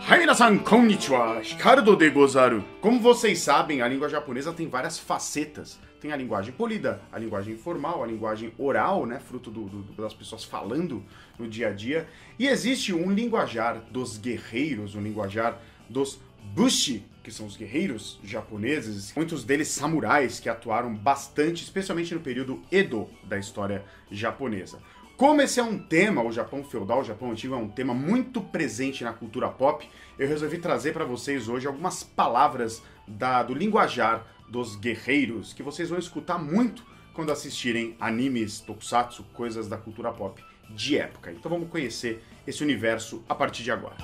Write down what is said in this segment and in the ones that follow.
Minasan konnichiwa, Ricardo de Gozaru. Como vocês sabem, a língua japonesa tem várias facetas. Tem a linguagem polida, a linguagem informal, a linguagem oral, né, fruto das pessoas falando no dia a dia. E existe um linguajar dos guerreiros, um linguajar dos bushi, que são os guerreiros japoneses, muitos deles samurais que atuaram bastante, especialmente no período Edo da história japonesa. Como esse é um tema, o Japão feudal, o Japão antigo é um tema muito presente na cultura pop, eu resolvi trazer para vocês hoje algumas palavras do linguajar dos guerreiros, que vocês vão escutar muito quando assistirem animes, tokusatsu, coisas da cultura pop de época. Então vamos conhecer esse universo a partir de agora.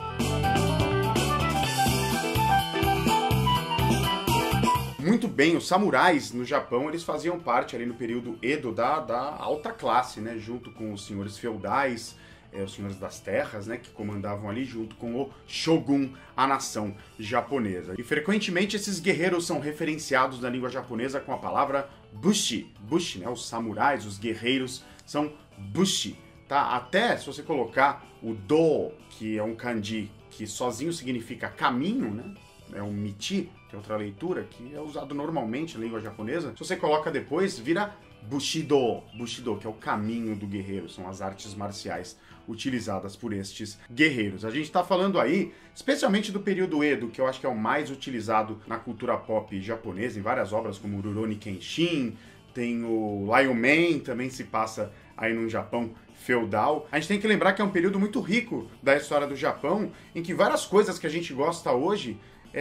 Muito bem, os samurais no Japão, eles faziam parte ali no período Edo da alta classe, né, junto com os senhores feudais, os senhores das terras, né, que comandavam ali junto com o shogun, a nação japonesa. E frequentemente esses guerreiros são referenciados na língua japonesa com a palavra bushi. Bushi, né, os samurais, os guerreiros são bushi, tá? Até se você colocar o do, que é um kanji que sozinho significa caminho, né? É um michi, que é outra leitura, que é usado normalmente na língua japonesa. Se você coloca depois, vira Bushido. Bushido, que é o caminho do guerreiro. São as artes marciais utilizadas por estes guerreiros. A gente está falando aí, especialmente do período Edo, que eu acho que é o mais utilizado na cultura pop japonesa, em várias obras como Rurouni Kenshin, tem o Lion Man, também se passa aí no Japão feudal. A gente tem que lembrar que é um período muito rico da história do Japão, em que várias coisas que a gente gosta hoje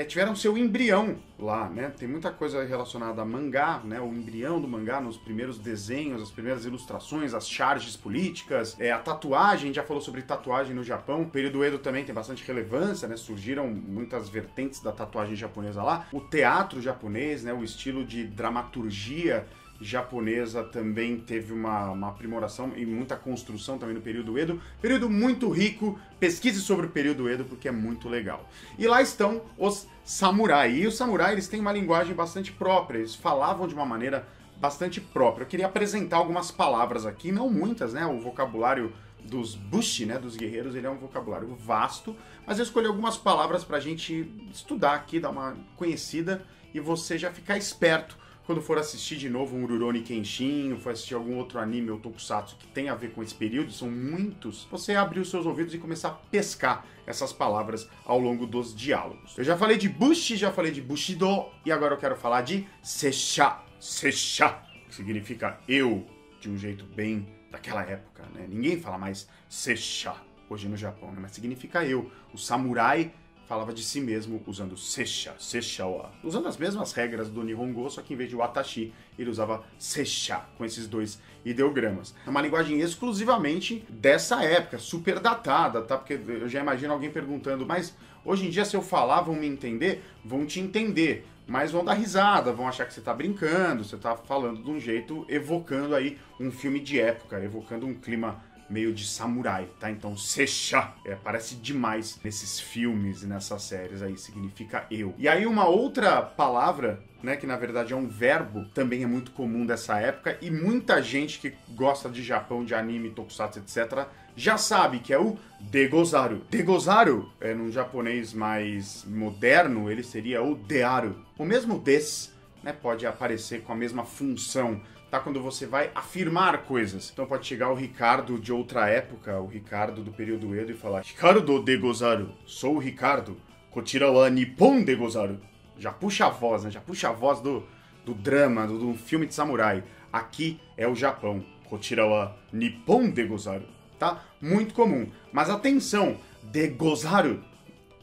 tiveram seu embrião lá, né? Tem muita coisa relacionada a mangá, né? O embrião do mangá nos primeiros desenhos, as primeiras ilustrações, as charges políticas, a tatuagem, a gente já falou sobre tatuagem no Japão. O período Edo também tem bastante relevância, né? Surgiram muitas vertentes da tatuagem japonesa lá. O teatro japonês, né? O estilo de dramaturgia japonesa também teve uma aprimoração e muita construção também no período Edo. Período muito rico, pesquise sobre o período Edo porque é muito legal. E lá estão os samurai. E os samurai, eles têm uma linguagem bastante própria, eles falavam de uma maneira bastante própria. Eu queria apresentar algumas palavras aqui, não muitas, né? O vocabulário dos bushi, né, dos guerreiros, ele é um vocabulário vasto, mas eu escolhi algumas palavras pra gente estudar aqui, dar uma conhecida e você já ficar esperto quando for assistir de novo um Rurouni Kenshin, ou for assistir algum outro anime ou tokusatsu que tem a ver com esse período, são muitos, você abrir os seus ouvidos e começar a pescar essas palavras ao longo dos diálogos. Eu já falei de Bushi, já falei de Bushido, e agora eu quero falar de Sessha. Sessha, que significa eu, de um jeito bem daquela época, né? Ninguém fala mais Sessha hoje no Japão, né? Mas significa eu. O samurai falava de si mesmo usando Sessha, Sessha-wa. Usando as mesmas regras do Nihongo, só que em vez de watashi, ele usava Sessha, com esses dois ideogramas. É uma linguagem exclusivamente dessa época, super datada, tá? Porque eu já imagino alguém perguntando, mas hoje em dia se eu falar, vão me entender? Vão te entender, mas vão dar risada, vão achar que você tá brincando, você tá falando de um jeito, evocando aí um filme de época, evocando um clima meio de samurai, tá? Então, Sessha aparece demais nesses filmes e nessas séries aí, significa eu. E aí uma outra palavra, né, que na verdade é um verbo, também é muito comum dessa época, e muita gente que gosta de Japão, de anime, tokusatsu, etc., já sabe que é o degozaru. Degozaru, num japonês mais moderno, ele seria o dearu. O mesmo des, né, pode aparecer com a mesma função, tá? Quando você vai afirmar coisas. Então pode chegar o Ricardo de outra época, o Ricardo do período Edo, e falar Ricardo de Gozaru, sou o Ricardo, kochira wa Nippon de Gozaru. Já puxa a voz, né? Já puxa a voz do drama, do filme de samurai. Aqui é o Japão, kochira wa Nippon de Gozaru, tá? Muito comum. Mas atenção, de Gozaru,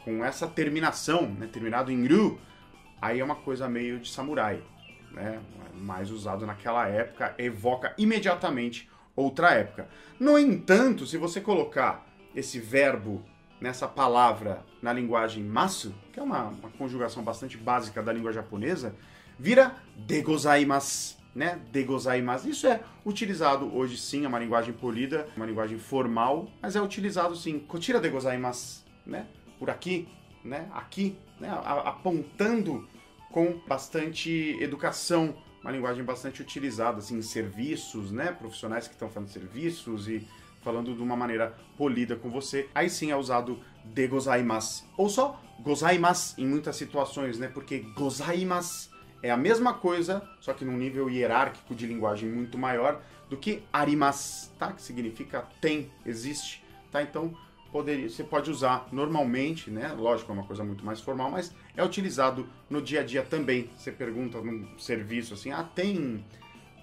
com essa terminação, né? Terminado em ru, aí é uma coisa meio de samurai, né? Mais usado naquela época, evoca imediatamente outra época. No entanto, se você colocar esse verbo nessa palavra na linguagem masu, que é uma conjugação bastante básica da língua japonesa, vira degozaimasu, né? Degozaimasu. Isso é utilizado hoje sim, é uma linguagem polida, uma linguagem formal, mas é utilizado sim, kochira degozaimasu, né? Por aqui, né? Aqui, né? Apontando com bastante educação, uma linguagem bastante utilizada assim, em serviços, né? Profissionais que estão fazendo serviços e falando de uma maneira polida com você. Aí sim é usado de gozaimasu. Ou só gozaimasu em muitas situações, né? Porque gozaimasu é a mesma coisa, só que num nível hierárquico de linguagem muito maior do que arimasu, tá? Que significa tem, existe, tá? Então, você pode usar normalmente, né? Lógico, é uma coisa muito mais formal, mas é utilizado no dia a dia também. Você pergunta num serviço assim,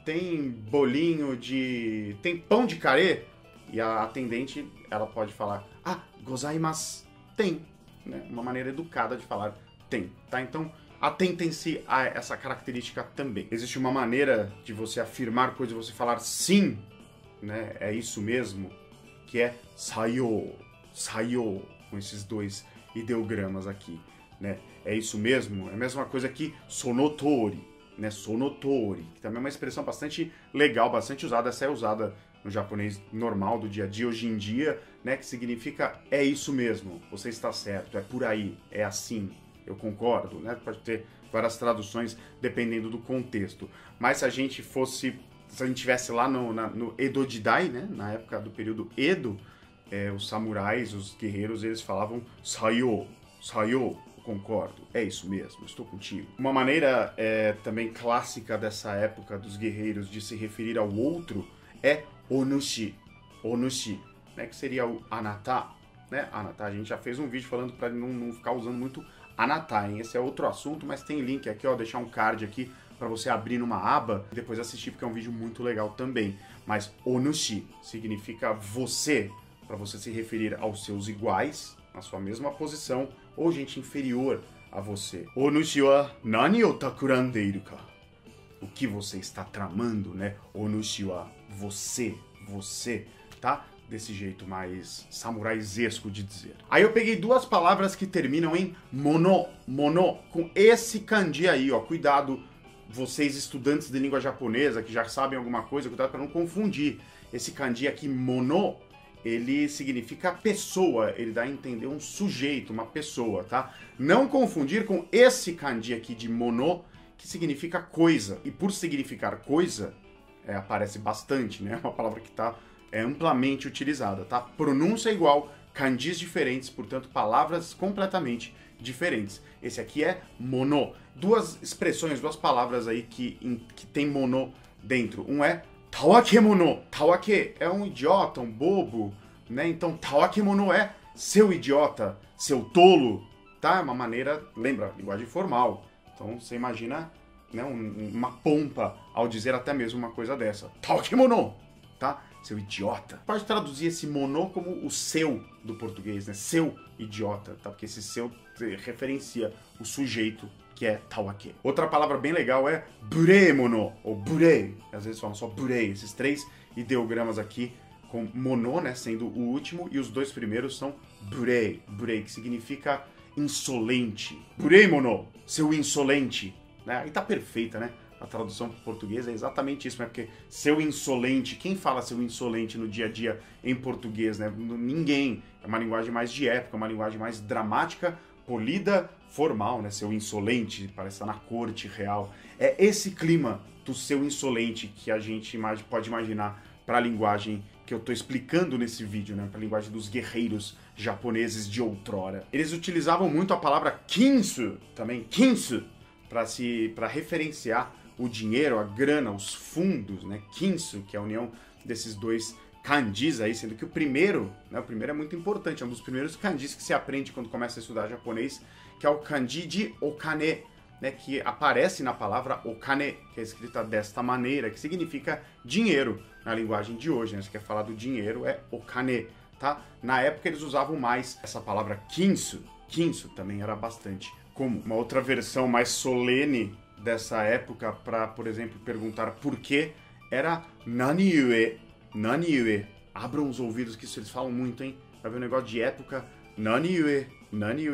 tem bolinho de... tem pão de carê? E a atendente, ela pode falar, gozaimasu, tem, né? Uma maneira educada de falar tem, tá? Então, atentem-se a essa característica também. Existe uma maneira de você afirmar coisas, você falar sim, né? É isso mesmo, que é sayo, com esses dois ideogramas aqui, né? É isso mesmo, é a mesma coisa que sonotori, né? Sonotori, que também é uma expressão bastante legal, bastante usada. Essa é usada no japonês normal do dia a dia, hoje em dia, né? Que significa é isso mesmo, você está certo, é por aí, é assim, eu concordo, né? Pode ter várias traduções dependendo do contexto. Mas se a gente tivesse lá no Edo Jidai, né? Na época do período Edo, os samurais, os guerreiros, eles falavam sayo, eu concordo, é isso mesmo, estou contigo. Uma maneira também clássica dessa época dos guerreiros de se referir ao outro é onushi, né, que seria o anata, né? Anata, a gente já fez um vídeo falando para não ficar usando muito anata, hein? Esse é outro assunto, mas tem link aqui, ó, deixar um card aqui para você abrir numa aba e depois assistir, porque é um vídeo muito legal também. Mas onushi significa você, para você se referir aos seus iguais, na sua mesma posição, ou gente inferior a você. Onushi wa nani o takurandeiru ka? O que você está tramando, né? Onushi wa você, tá? Desse jeito mais samuraizesco de dizer. Aí eu peguei duas palavras que terminam em mono, com esse kanji aí, ó. Cuidado, vocês estudantes de língua japonesa que já sabem alguma coisa, cuidado para não confundir. Esse kanji aqui, mono, ele significa pessoa, ele dá a entender um sujeito, uma pessoa, tá? Não confundir com esse kanji aqui de mono, que significa coisa. E por significar coisa, aparece bastante, né? É uma palavra que está amplamente utilizada, tá? Pronúncia igual, kanjis diferentes, portanto, palavras completamente diferentes. Esse aqui é mono. Duas expressões, duas palavras aí que tem mono dentro. Um é tawakemono. Tawake é um idiota, um bobo, né? Então, tawakemono é seu idiota, seu tolo, tá? É uma maneira, lembra, linguagem formal. Então, você imagina, né, uma pompa ao dizer até mesmo uma coisa dessa. Tawakemono, tá? Seu idiota. Pode traduzir esse mono como o seu do português, né? Seu idiota, tá? Porque esse seu referencia o sujeito, que é tawake. Outra palavra bem legal é buremono, ou burei. Às vezes falam só burei. Esses três ideogramas aqui com mono, né, sendo o último, e os dois primeiros são burei, que significa insolente. Buremono, seu insolente. Né? Aí tá perfeita, né? A tradução para o português é exatamente isso, né? Porque seu insolente, quem fala seu insolente no dia a dia em português, né? Ninguém. É uma linguagem mais de época, uma linguagem mais dramática, polida, formal, né? Seu insolente, parece estar na corte real. É esse clima do seu insolente que a gente pode imaginar para a linguagem que eu estou explicando nesse vídeo, né? Para a linguagem dos guerreiros japoneses de outrora. Eles utilizavam muito a palavra kinsu, também, kinsu, para referenciar o dinheiro, a grana, os fundos, né? Kinsu, que é a união desses dois kanjis aí, sendo que o primeiro é muito importante, é um dos primeiros kanjis que se aprende quando começa a estudar japonês, que é o kanji de okane, né? Que aparece na palavra okane, que é escrita desta maneira, que significa dinheiro na linguagem de hoje, né? Se quer falar do dinheiro, é okane, tá? Na época eles usavam mais essa palavra kinsu também era bastante comum. Uma outra versão mais solene dessa época para, por exemplo, perguntar por quê, era naniue. Abram os ouvidos que isso eles falam muito, hein? Vai ver um negócio de época. Naniue.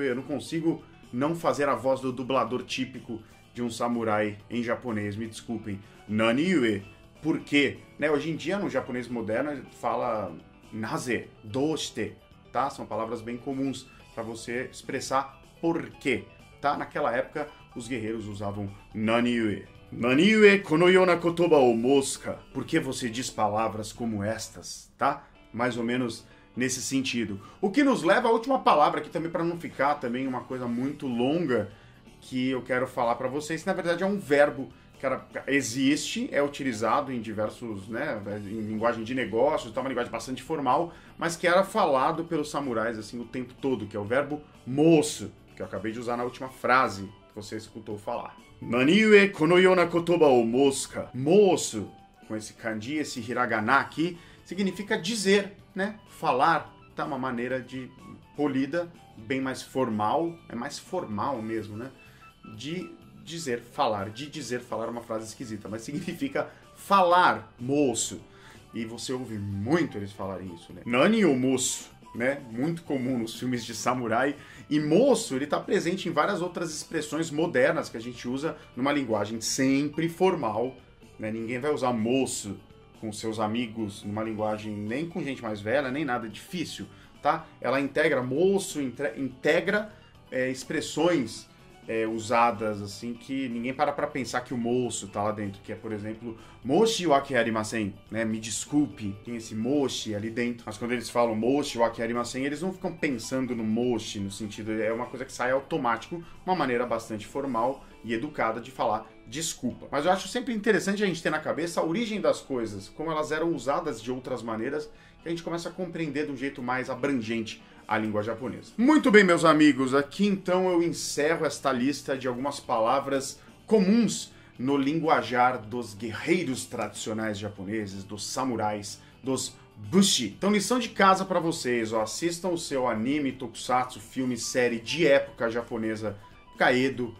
Eu não consigo não fazer a voz do dublador típico de um samurai em japonês, me desculpem. Naniue. Por quê? Né? Hoje em dia, no japonês moderno, fala naze, doshite, tá? São palavras bem comuns para você expressar por quê, tá? Naquela época, os guerreiros usavam naniue. Naniue kono yona kotoba o mousu ka? Por que você diz palavras como estas, tá? Mais ou menos nesse sentido. O que nos leva à última palavra aqui também, para não ficar também uma coisa muito longa, que eu quero falar para vocês, que na verdade é um verbo que existe, é utilizado em diversos, né, em linguagem de negócios, tá, uma linguagem bastante formal, mas que era falado pelos samurais assim o tempo todo, que é o verbo moço, que eu acabei de usar na última frase que você escutou falar. Naniue kono yona kotoba o mosca. Moço, com esse kanji, esse hiragana aqui, significa dizer, né, falar, tá, uma maneira de polida, bem mais formal, é mais formal mesmo, né, de dizer falar é uma frase esquisita, mas significa falar, moço. E você ouve muito eles falarem isso, né? Nani o moço, né? Muito comum nos filmes de samurai. E moço, ele está presente em várias outras expressões modernas que a gente usa numa linguagem sempre formal, né? Ninguém vai usar moço com seus amigos numa linguagem nem com gente mais velha, nem nada difícil, tá? Ela integra, moço, integra expressões usadas, assim, que ninguém para pensar que o moço tá lá dentro, que é, por exemplo, moshi wa arimasen, né, me desculpe, tem esse moshi ali dentro, mas quando eles falam moshi wa arimasen, eles não ficam pensando no moshi, no sentido, é uma coisa que sai automático, uma maneira bastante formal e educada de falar desculpa. Mas eu acho sempre interessante a gente ter na cabeça a origem das coisas, como elas eram usadas de outras maneiras, que a gente começa a compreender de um jeito mais abrangente a língua japonesa. Muito bem, meus amigos, aqui então eu encerro esta lista de algumas palavras comuns no linguajar dos guerreiros tradicionais japoneses, dos samurais, dos bushi. Então, lição de casa para vocês, ó, assistam o seu anime, tokusatsu, filme, série de época japonesa, Kaedo,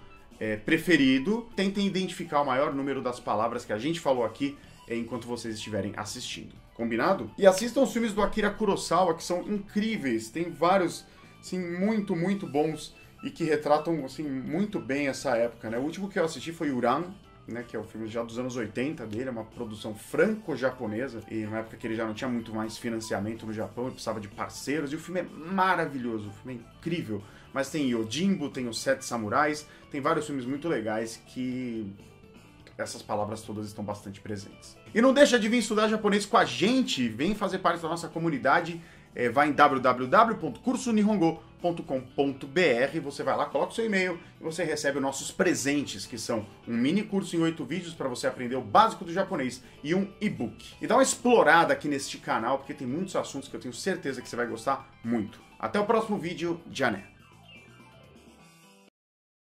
preferido. Tentem identificar o maior número das palavras que a gente falou aqui enquanto vocês estiverem assistindo. Combinado? E assistam os filmes do Akira Kurosawa, que são incríveis. Tem vários, assim, muito, muito bons e que retratam, assim, muito bem essa época, né? O último que eu assisti foi Uran, né, que é o filme já dos anos 80 dele, é uma produção franco-japonesa, e na época que ele já não tinha muito mais financiamento no Japão, ele precisava de parceiros, e o filme é maravilhoso, o filme é incrível. Mas tem Yojimbo, tem Os Sete Samurais, tem vários filmes muito legais que essas palavras todas estão bastante presentes. E não deixa de vir estudar japonês com a gente, vem fazer parte da nossa comunidade, vai em www.cursonihongo.com.br, você vai lá, coloca o seu e-mail e você recebe os nossos presentes, que são um mini curso em 8 vídeos para você aprender o básico do japonês e um e-book. E dá uma explorada aqui neste canal, porque tem muitos assuntos que eu tenho certeza que você vai gostar muito. Até o próximo vídeo, Jané!